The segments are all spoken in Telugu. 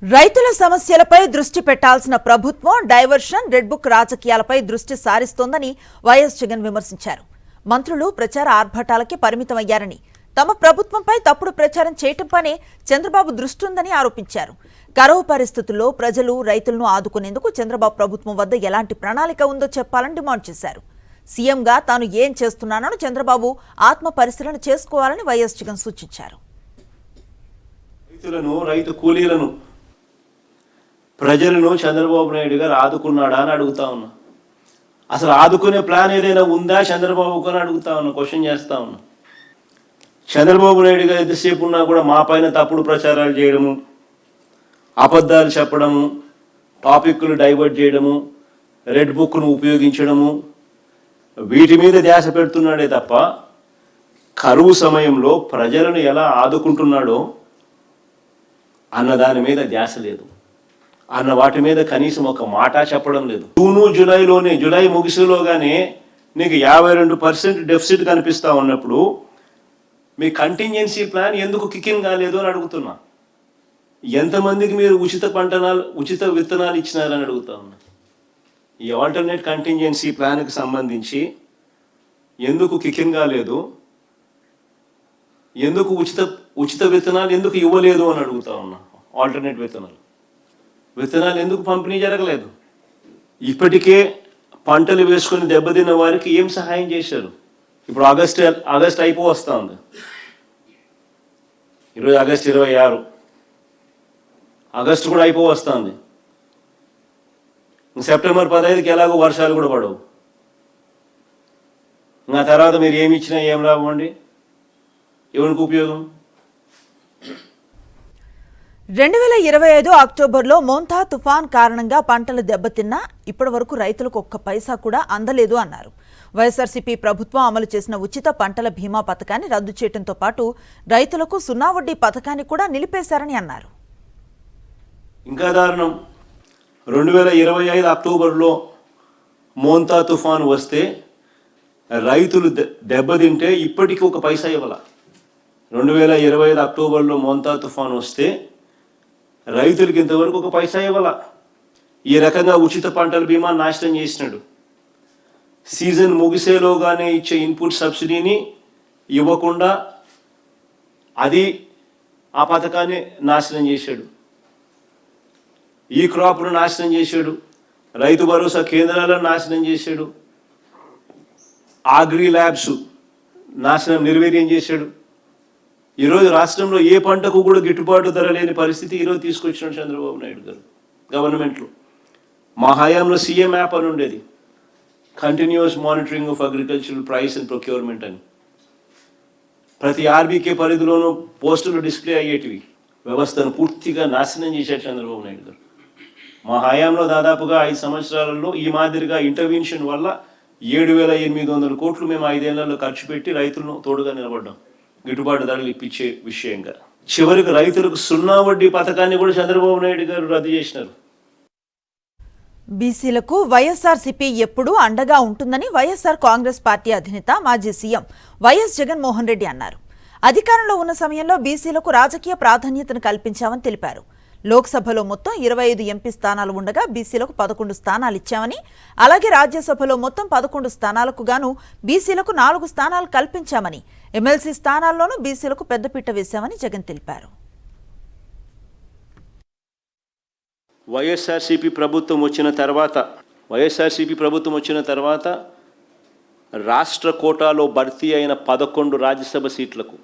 రైతుల సమస్యలపై దృష్టి పెట్టాల్సిన ప్రభుత్వం డైవర్షన్ రెడ్ బుక్ రాజకీయాలపై దృష్టి సారిస్తోందని వైఎస్ జగన్ విమర్శించారు. మంత్రులు ప్రచార ఆర్భాటాలకే పరిమితమయ్యారని, తమ ప్రభుత్వంపై తప్పుడు ప్రచారం చేయటంపైనే చంద్రబాబు దృష్టి ఉందని ఆరోపించారు. కరువు పరిస్థితుల్లో ప్రజలు రైతులను ఆదుకునేందుకు చంద్రబాబు ప్రభుత్వం వద్ద ఎలాంటి ప్రణాళిక ఉందో చెప్పాలని డిమాండ్ చేశారు. సీఎంగా తాను ఏం చేస్తున్నానని చంద్రబాబు ఆత్మ పరిశీలన చేసుకోవాలని వైఎస్ జగన్ సూచించారు. రైతు కూలీలను ప్రజలను చంద్రబాబు నాయుడు గారు ఆదుకున్నాడా అని అడుగుతా ఉన్నా. అసలు ఆదుకునే ప్లాన్ ఏదైనా ఉందా చంద్రబాబుకు అని అడుగుతా ఉన్నా, క్వశ్చన్ చేస్తా ఉన్నా. చంద్రబాబు నాయుడు గారు ఎంతసేపు ఉన్నా కూడా మా పైన తప్పుడు ప్రచారాలు చేయడము, అబద్ధాలు చెప్పడము, టాపిక్లు డైవర్ట్ చేయడము, రెడ్ బుక్ను ఉపయోగించడము, వీటి మీద ధ్యాస పెడుతున్నాడే తప్ప కరువు సమయంలో ప్రజలను ఎలా ఆదుకుంటున్నాడో అన్న దాని మీద ధ్యాస లేదు. అన్న వాటి మీద కనీసం ఒక మాట చెప్పడం లేదు. జూలై ముగిసేలోగానే నీకు 52% డెఫిసిట్ కనిపిస్తా ఉన్నప్పుడు మీ కంటింజెన్సీ ప్లాన్ ఎందుకు కికిన్ కాలేదు అని అడుగుతున్నా. ఎంతమందికి మీరు ఉచిత విత్తనాలు ఇచ్చినారని అడుగుతా ఉన్నా. ఈ ఆల్టర్నేట్ కంటింజెన్సీ ప్లాన్కి సంబంధించి ఎందుకు కికిన్ కాలేదు, ఎందుకు ఉచిత విత్తనాలు ఎందుకు ఇవ్వలేదు అని అడుగుతా ఉన్నా. ఆల్టర్నేట్ విత్తనాలు ఎందుకు పంపిణీ జరగలేదు? ఇప్పటికే పంటలు వేసుకొని దెబ్బతిన్న వారికి ఏం సహాయం చేశారు? ఇప్పుడు ఆగస్ట్ వస్తూ ఉంది. ఈరోజు ఆగస్టు 26, ఆగస్టు కూడా వస్తుంది. సెప్టెంబర్ 15కి ఎలాగో వర్షాలు కూడా పడవు. ఇంకా తర్వాత మీరు ఏమి ఇచ్చినా ఏం లాభం అండి? ఎవరికి ఉపయోగం? 2025 అక్టోబర్లో మోంతా తుఫాన్ కారణంగా పంటలు దెబ్బతిన్నా ఇప్పటి వరకు రైతులకు ఒక్క పైసా కూడా అందలేదు అన్నారు. వైఎస్ఆర్సీపీ ప్రభుత్వం అమలు చేసిన ఉచిత పంటల బీమా పథకాన్ని రద్దు చేయడంతో పాటు రైతులకు 0 వడ్డీ పథకాన్ని కూడా నిలిపేశారని అన్నారు. ఇంకా దారుణం, 2025 అక్టోబర్లో మోంతా తుఫాన్ వస్తే రైతులు దెబ్బతింటే ఇప్పటికీ ఒక పైసా ఇవ్వాల. 2025 అక్టోబర్లో మోంతా తుఫాన్ వస్తే రైతులకి ఇంతవరకు ఒక పైసా ఇవ్వాల. ఈ రకంగా ఉచిత పంటల బీమా నాశనం చేసినాడు. సీజన్ ముగిసేలోగానే ఇచ్చే ఇన్పుట్ సబ్సిడీని ఇవ్వకుండా ఆ పథకాన్ని నాశనం చేశాడు. ఈ క్రాప్ను నాశనం చేశాడు. రైతు భరోసా కేంద్రాలను నాశనం చేశాడు. అగ్రి ల్యాబ్స్ నిర్వీర్యం చేశాడు. ఈరోజు రాష్ట్రంలో ఏ పంటకు కూడా గిట్టుబాటు ధర లేని పరిస్థితి ఈరోజు తీసుకొచ్చినాడు చంద్రబాబు నాయుడు గారు గవర్నమెంట్లో. మా హయాంలో సీఎం యాప్ అని ఉండేది, continuous monitoring of agricultural price and procurement అని. ప్రతి ఆర్బీకే పరిధిలోనూ పోస్టులు డిస్ప్లే అయ్యేటివి. వ్యవస్థను పూర్తిగా నాశనం చేశాడు చంద్రబాబు నాయుడు గారు. మా హయాంలో దాదాపుగా 5 సంవత్సరాలలో ఈ మాదిరిగా ఇంటర్వెన్షన్ వల్ల 7,800 కోట్లు మేము 5 ఏళ్లలో ఖర్చు పెట్టి రైతులను తోడుగా నిలబడ్డాం, గిట్టుబాటు ధరలు ఇప్పించే విషయంగా. చివరికి రైతులకు 0 వడ్డీ పథకాన్ని కూడా చంద్రబాబు నాయుడు గారు రద్దు చేసినారు. బీసీలకు వైఎస్ఆర్సీపీ ఎప్పుడూ అండగా ఉంటుందని వైఎస్ఆర్ కాంగ్రెస్ పార్టీ అధినేత మాజీ సీఎం వైఎస్ జగన్మోహన్ రెడ్డి అన్నారు. అధికారంలో ఉన్న సమయంలో బీసీలకు రాజకీయ ప్రాధాన్యతను కల్పించామని తెలిపారు. లోక్సభలో మొత్తం 25 ఎంపీ స్థానాలు ఉండగా బీసీలకు 11 స్థానాలు ఇచ్చామని, అలాగే రాజ్యసభలో మొత్తం 11 స్థానాలకు గాను బీసీలకు 4 స్థానాలు కల్పించామని, ఎమ్మెల్సీ స్థానాల్లోనూ బీసీలకు పెద్దపీట వేశామని జగన్ తెలిపారు. వైఎస్ఆర్సీపీ ప్రభుత్వం వచ్చిన తర్వాత రాష్ట్ర కోటాలో భర్తీ అయిన 11 రాజ్యసభ సీట్లకు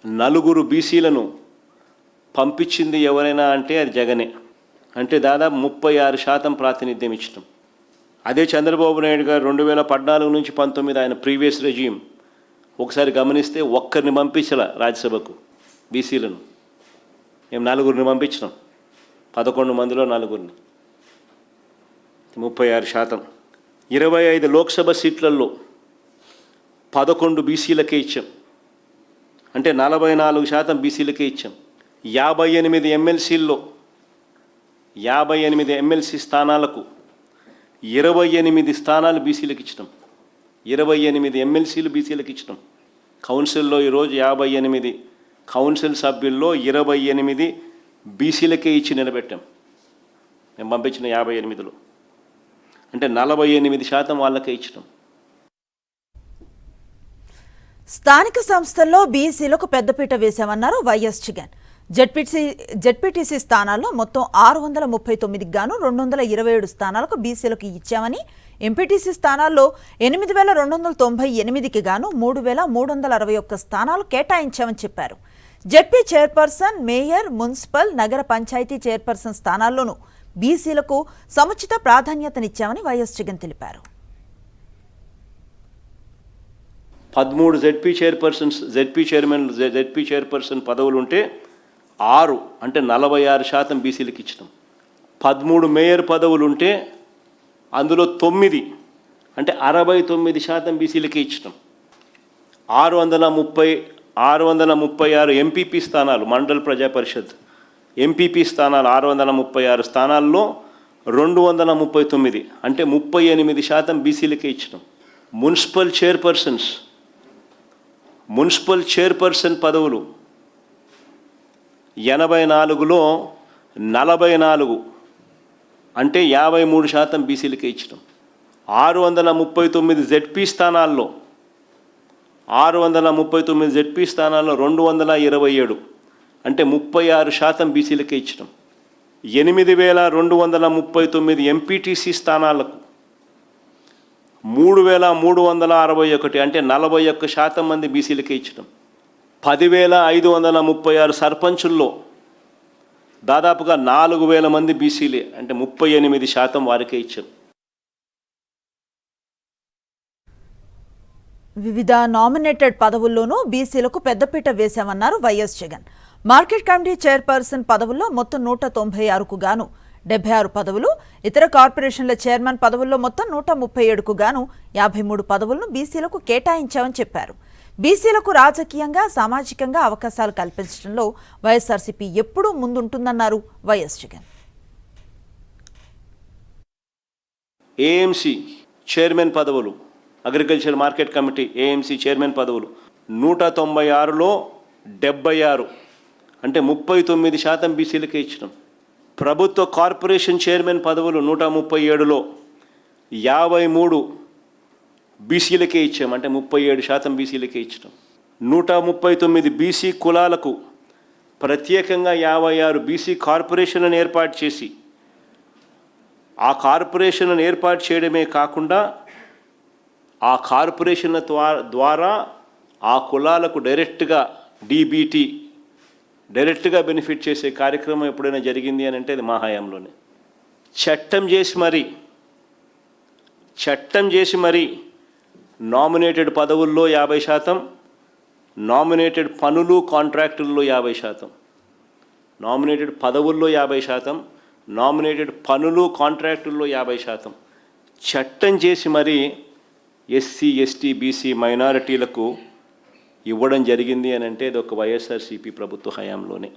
4 బీసీలను పంపించింది ఎవరైనా అంటే అది జగనే. అంటే దాదాపు 36% ప్రాతినిధ్యం ఇచ్చడం. అదే చంద్రబాబు నాయుడు గారు 2014 నుంచి 19 ఆయన ప్రీవియస్ రెజ్యూమ్ ఒకసారి గమనిస్తే ఒక్కరిని పంపించాల రాజ్యసభకు బీసీలను. మేము 4 పంపించినాం, 11 మందిలో 4. 36%. 25 లోక్సభ సీట్లలో 11 బీసీలకే ఇచ్చాం, అంటే 44% బీసీలకే ఇచ్చాం. 58 ఎమ్మెల్సీల్లో 58 ఎమ్మెల్సీ స్థానాలకు 28 స్థానాలు బీసీలకు ఇచ్చినాం. 28 ఎమ్మెల్సీలు బీసీలకు ఇచ్చినాం. కౌన్సిల్లో ఈరోజు 58 కౌన్సిల్ సభ్యుల్లో 28 బీసీలకే ఇచ్చి నిలబెట్టాం. మేము పంపించిన 58లో అంటే 48% వాళ్ళకే ఇచ్చినాం. స్థానిక సంస్థల్లో బీసీలకు పెద్దపీట వేశామన్నారు వైఎస్ జగన్. జెడ్పీటీసీ స్థానాల్లో మొత్తం 639కి గాను 227 స్థానాలకు బీసీలకు ఇచ్చామని, ఎంపీటీసీ స్థానాల్లో 8298కి గాను 3361 స్థానాలు కేటాయించామని చెప్పారు. జెడ్పీ చైర్పర్సన్, మేయర్, మున్సిపల్, నగర పంచాయతీ చైర్పర్సన్ స్థానాల్లోనూ బీసీలకు సముచిత ప్రాధాన్యతనిచ్చామని వైఎస్ జగన్ తెలిపారు. 13 జెడ్పీ చైర్పర్సన్ పదవులు ఉంటే 6 అంటే 46% బీసీలకు ఇచ్చినాం. 13 మేయర్ పదవులు ఉంటే అందులో 9 అంటే 69% బీసీలకే ఇచ్చినాం. 636 ఎంపీపీ స్థానాలు, మండల్ ప్రజా పరిషత్ ఎంపీపీ స్థానాలు 636 స్థానాల్లో 239 అంటే 38% బీసీలకే ఇచ్చినాం. మున్సిపల్ చైర్పర్సన్ పదవులు 84లో 44 అంటే 53% బీసీలకే ఇచ్చినాం. 639 జెడ్పీ స్థానాల్లో 227 అంటే 36% బీసీలకే ఇచ్చినాం. 8239 ఎంపీటీసీ స్థానాలకు 3361 అంటే 41% మంది బీసీలకే ఇచ్చినాం. 10,536 సర్పంచుల్లో దాదాపుగా 4,000 మంది బీసీలే అంటే 38% వారికే ఇచ్చాం. వివిధ నామినేటెడ్ పదవుల్లోనూ బీసీలకు పెద్దపీట వేశామన్నారు YS Jagan. Market committee chairperson పదవుల్లో మొత్తం 196కు గాను 76 పదవులు, ఇతర కార్పొరేషన్ల చైర్మన్ పదవుల్లో మొత్తం 137కు గాను 53 పదవులను బీసీలకు కేటాయించామని చెప్పారు. బీసీలకు రాజకీయంగా, సామాజికంగా అవకాశాలు కల్పించడంలో వైఎస్ఆర్సీపీ ఎప్పుడూ ముందుంటుందన్నారు వైఎస్ జగన్. ఏఎంసీ చైర్మన్ పదవులు, agriculture market committee AMC chairman పదవులు 196లో 76 అంటే 39% బీసీలకే ఇచ్చినాం. ప్రభుత్వ కార్పొరేషన్ చైర్మన్ పదవులు 137లో 53 బీసీలకే ఇచ్చాం అంటే 37% బీసీలకే ఇచ్చినాం. 139 బీసీ కులాలకు ప్రత్యేకంగా 56 బీసీ కార్పొరేషన్లను ఏర్పాటు చేసి, ఆ కార్పొరేషన్లను ఏర్పాటు చేయడమే కాకుండా ఆ కార్పొరేషన్ల ద్వారా ఆ కులాలకు డైరెక్ట్గా డీబీటీ డైరెక్ట్గా బెనిఫిట్ చేసే కార్యక్రమం ఎప్పుడైనా జరిగింది అని అంటే అది మా హయాంలోనే. చట్టం చేసి మరి నామినేటెడ్ పదవుల్లో 50%, నామినేటెడ్ పనులు కాంట్రాక్టుల్లో 50%, నామినేటెడ్ పదవుల్లో 50%, నామినేటెడ్ పనులు కాంట్రాక్టుల్లో 50% చట్టం చేసి మరి ఎస్సీ, ఎస్టీ, బీసీ మైనారిటీలకు ఇవ్వడం జరిగింది అని అంటే ఇది ఒక వైఎస్ఆర్సీపీ ప్రభుత్వ హయాంలోనే.